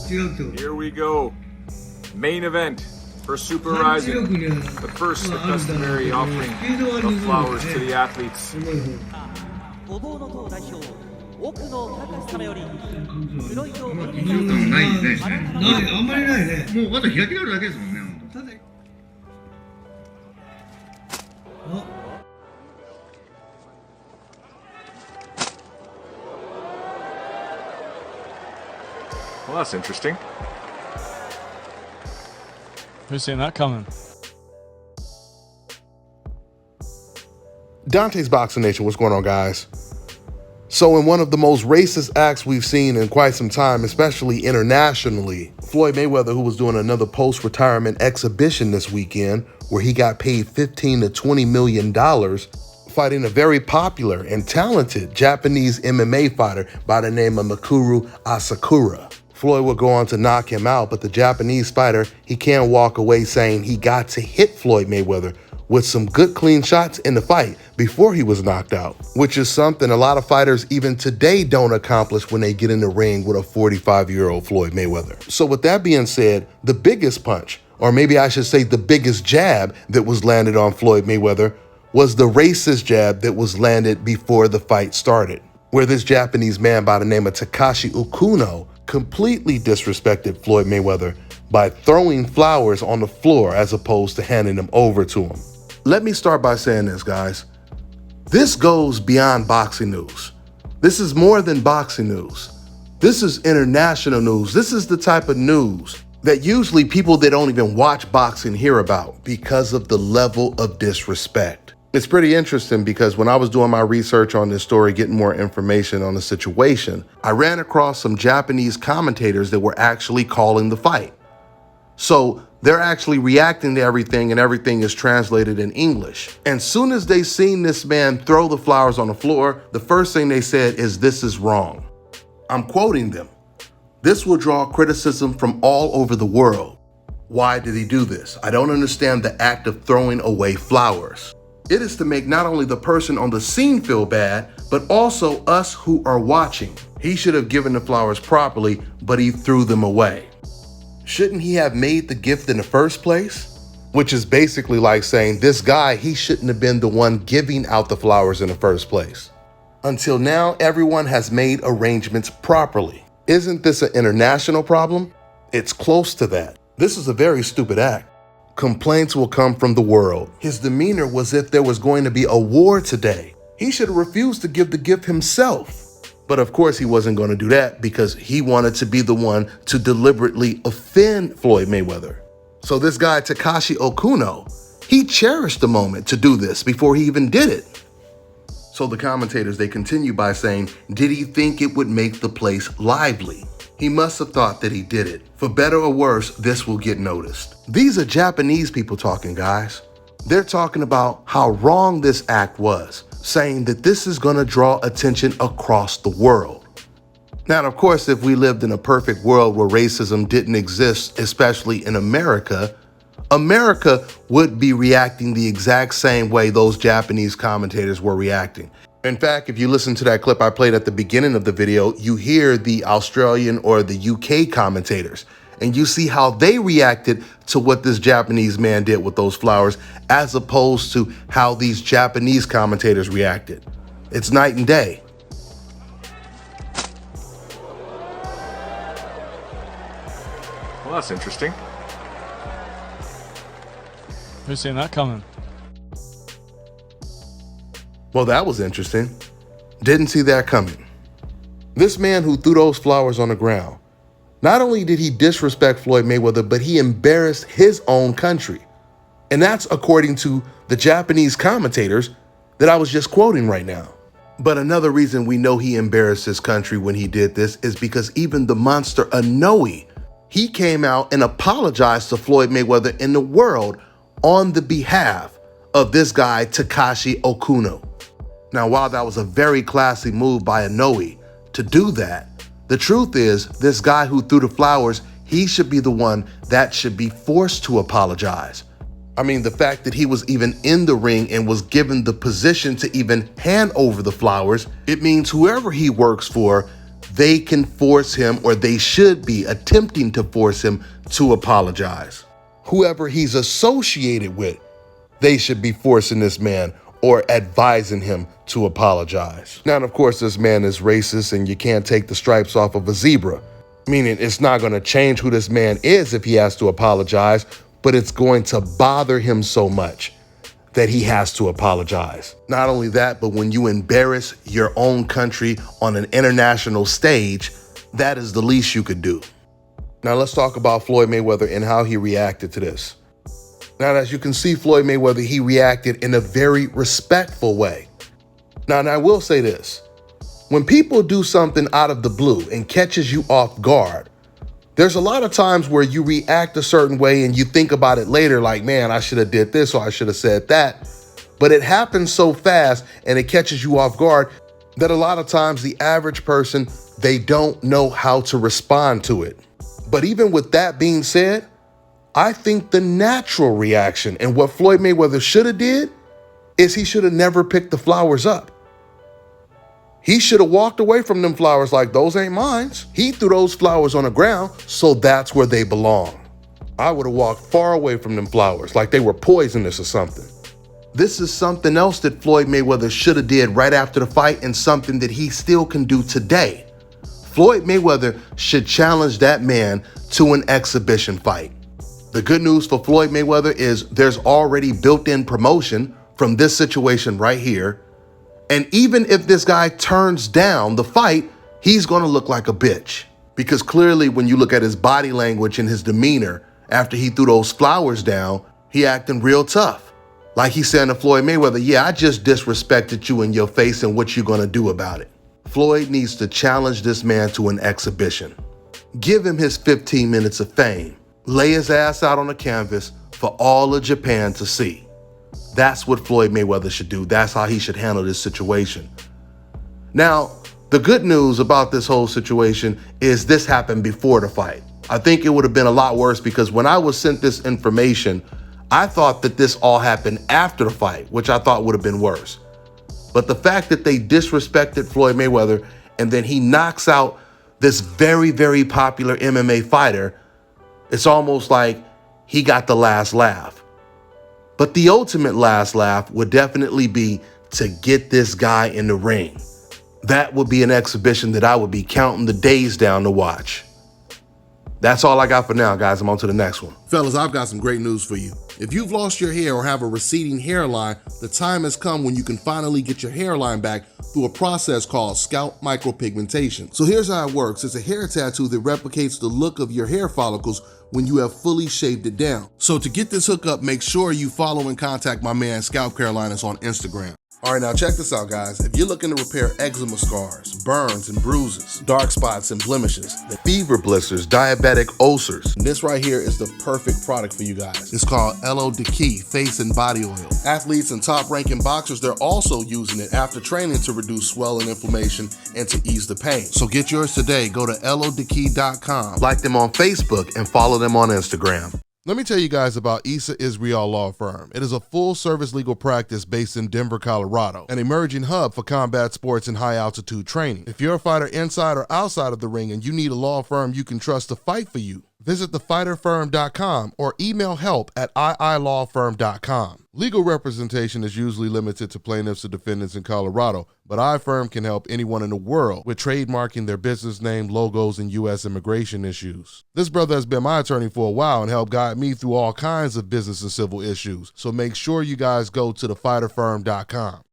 Here we go. Main event for Super Rising. But first, the customary offering of flowers to the athletes. ごぼうの党代表奥野隆様よりフロイドないね。あんまりないね。もうあと開き直るだけですもんね。Well, that's interesting. Who's seen that coming? Dante's Boxing Nation, what's going on, guys? So in one of the most racist acts we've seen in quite some time, especially internationally, Floyd Mayweather, who was doing another post-retirement exhibition this weekend where he got paid $15 to $20 million fighting a very popular and talented Japanese MMA fighter by the name of Mikuru Asakura. Floyd would go on to knock him out, but the Japanese fighter, he can't walk away saying he got to hit Floyd Mayweather with some good clean shots in the fight before he was knocked out, which is something a lot of fighters even today don't accomplish when they get in the ring with a 45-year-old Floyd Mayweather. So with that being said, the biggest punch, or maybe I should say the biggest jab that was landed on Floyd Mayweather was the racist jab that was landed before the fight started, where this Japanese man by the name of Takashi Okuno completely disrespected Floyd Mayweather by throwing flowers on the floor as opposed to handing them over to him. Let me start by saying this, guys. This goes beyond boxing news. This is more than boxing news. This is international news. This is the type of news that usually people that don't even watch boxing hear about because of the level of disrespect. It's pretty interesting because when I was doing my research on this story, getting more information on the situation, I ran across some Japanese commentators that were actually calling the fight. So they're actually reacting to everything and everything is translated in English. And soon as they seen this man throw the flowers on the floor, the first thing they said is, "This is wrong." I'm quoting them. "This will draw criticism from all over the world. Why did he do this? I don't understand the act of throwing away flowers. It is to make not only the person on the scene feel bad, but also us who are watching. He should have given the flowers properly, but he threw them away. Shouldn't he have made the gift in the first place?" Which is basically like saying this guy, he shouldn't have been the one giving out the flowers in the first place. Until now, everyone has made arrangements properly. Isn't this an international problem? It's close to that. This is a very stupid act. Complaints will come from the world. His demeanor was if there was going to be a war today. He should have refused to give the gift himself. But of course he wasn't going to do that because he wanted to be the one to deliberately offend Floyd Mayweather. So this guy, Takashi Okuno, he cherished the moment to do this before he even did it. So the commentators, they continue by saying, did he think it would make the place lively? He must have thought that he did it. For better or worse, this will get noticed. These are Japanese people talking, guys. They're talking about how wrong this act was, saying that this is going to draw attention across the world. Now, of course, if we lived in a perfect world where racism didn't exist, especially in America, America would be reacting the exact same way those Japanese commentators were reacting. In fact, if you listen to that clip I played at the beginning of the video, you hear the Australian or the UK commentators, and you see how they reacted to what this Japanese man did with those flowers, as opposed to how these Japanese commentators reacted. It's night and day. Well, that's interesting. Who's seen that coming? Well, that was interesting. Didn't see that coming. This man who threw those flowers on the ground, not only did he disrespect Floyd Mayweather, but he embarrassed his own country. And that's according to the Japanese commentators that I was just quoting right now. But another reason we know he embarrassed his country when he did this is because even the monster Inoue, he came out and apologized to Floyd Mayweather in the world on the behalf of this guy, Takashi Okuno. Now, while that was a very classy move by Inoue to do that, the truth is this guy who threw the flowers, he should be the one that should be forced to apologize. I mean, the fact that he was even in the ring and was given the position to even hand over the flowers, it means whoever he works for, they can force him, or they should be attempting to force him to apologize. Whoever he's associated with, they should be forcing this man or advising him to apologize. Now, of course, this man is racist and you can't take the stripes off of a zebra, meaning it's not going to change who this man is if he has to apologize, but it's going to bother him so much that he has to apologize. Not only that, but when you embarrass your own country on an international stage, that is the least you could do. Now let's talk about Floyd Mayweather and how he reacted to this. Now, as you can see, Floyd Mayweather, he reacted in a very respectful way. Now, and I will say this, when people do something out of the blue and catches you off guard, there's a lot of times where you react a certain way and you think about it later like, man, I should have did this or I should have said that. But it happens so fast and it catches you off guard that a lot of times the average person, they don't know how to respond to it. But even with that being said, I think the natural reaction and what Floyd Mayweather should have did is he should have never picked the flowers up. He should have walked away from them flowers like, those ain't mine. He threw those flowers on the ground, so that's where they belong. I would have walked far away from them flowers like they were poisonous or something. This is something else that Floyd Mayweather should have did right after the fight and something that he still can do today. Floyd Mayweather should challenge that man to an exhibition fight. The good news for Floyd Mayweather is there's already built-in promotion from this situation right here. And even if this guy turns down the fight, he's going to look like a bitch. Because clearly when you look at his body language and his demeanor after he threw those flowers down, he acting real tough. Like he's saying to Floyd Mayweather, yeah, I just disrespected you in your face and what you going to do about it. Floyd needs to challenge this man to an exhibition. Give him his 15 minutes of fame. Lay his ass out on the canvas for all of Japan to see. That's what Floyd Mayweather should do. That's how he should handle this situation. Now, the good news about this whole situation is this happened before the fight. I think it would have been a lot worse because when I was sent this information, I thought that this all happened after the fight, which I thought would have been worse. But the fact that they disrespected Floyd Mayweather and then he knocks out this very, very popular MMA fighter, it's almost like he got the last laugh. But the ultimate last laugh would definitely be to get this guy in the ring. That would be an exhibition that I would be counting the days down to watch. That's all I got for now, guys. I'm on to the next one. Fellas, I've got some great news for you. If you've lost your hair or have a receding hairline, the time has come when you can finally get your hairline back through a process called scalp micropigmentation. So here's how it works. It's a hair tattoo that replicates the look of your hair follicles when you have fully shaved it down. So to get this hookup, make sure you follow and contact my man Scalp Carolinas on Instagram. All right, now check this out, guys. If you're looking to repair eczema scars, burns and bruises, dark spots and blemishes, fever blisters, diabetic ulcers, this right here is the perfect product for you guys. It's called Elo Diki Face and Body Oil. Athletes and top-ranking boxers, they're also using it after training to reduce swelling, inflammation, and to ease the pain. So get yours today. Go to elodiki.com, like them on Facebook, and follow them on Instagram. Let me tell you guys about Issa Israel Law Firm. It is a full-service legal practice based in Denver, Colorado, an emerging hub for combat sports and high-altitude training. If you're a fighter inside or outside of the ring and you need a law firm you can trust to fight for you, visit thefighterfirm.com or email help@iilawfirm.com. Legal representation is usually limited to plaintiffs or defendants in Colorado, but iFirm can help anyone in the world with trademarking their business name, logos, and U.S. immigration issues. This brother has been my attorney for a while and helped guide me through all kinds of business and civil issues, so make sure you guys go to thefighterfirm.com.